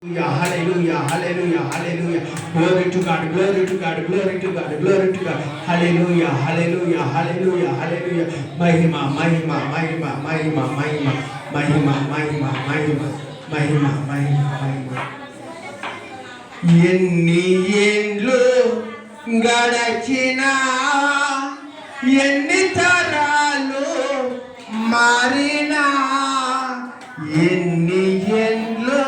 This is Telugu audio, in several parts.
Hallelujah, hallelujah, hallelujah. Glory to God, glory to God, glory to God, glory to God. Hallelujah, hallelujah, hallelujah, hallelujah. Mahima, mahima, mahima, mahima, mahima, mahima, mahima, mahima, mahima, mahima, mahima. ఎన్ని ఏండ్లు గడచినా ఎన్ని తరాలు మారినా ఎన్ని ఏండ్లు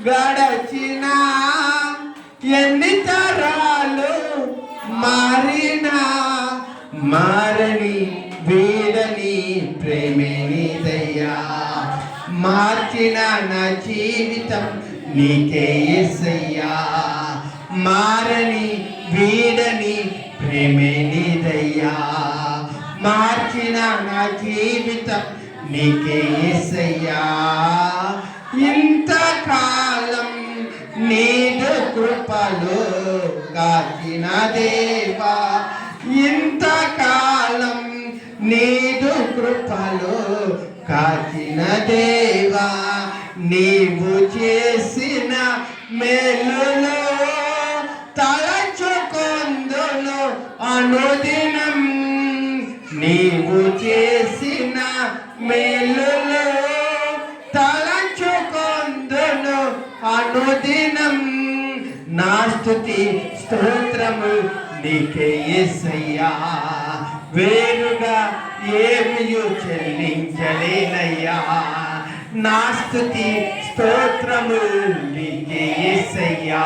గడచినా ఎన్ని తరాలు మారినా మారని వీడని ప్రేమే నీదయ్యా మార్చిన నా జీవితం నీకే యేసయ్యా మారని వీడని ప్రేమే నీదయ్యా మార్చిన నా జీవితం నీకే యేసయ్యా ఇంతకాలం నీదు కృపలో కాచిన దేవా ఇంతకాలం నీదు కృపలో కాచిన దేవా నీవు చేసిన మేలులో తలచుకొందును అనుదినం నీవు చేసిన మేలులో తలచుకొందును అనుదినం నా స్తుతి స్తోత్రము నీకే యేసయ్యా వేరుగా ఏమియు చెల్లించలేనయ్యా నా స్తుతి స్తోత్రము నీకే యేసయ్యా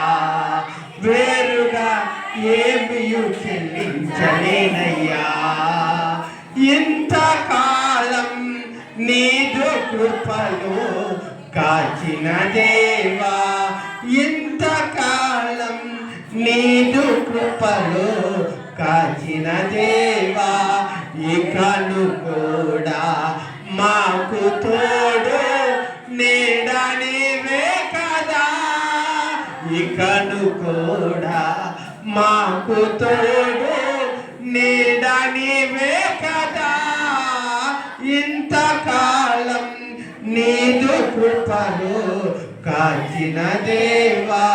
వేరుగా ఏమియు చెల్లించలేనయ్యా ఇంతకాలం నీదు కృపలో కాచిన దేవా ఇంతకాలం నీదు కృపలో కాచిన దేవా ఇకను కూడా మాకు తోడు నీడా నీవే కదా ఇకను కూడా మాకు తోడు నీడా నీవే కదా ఇంతకాలం నీదు కృపలో కాచిన దేవా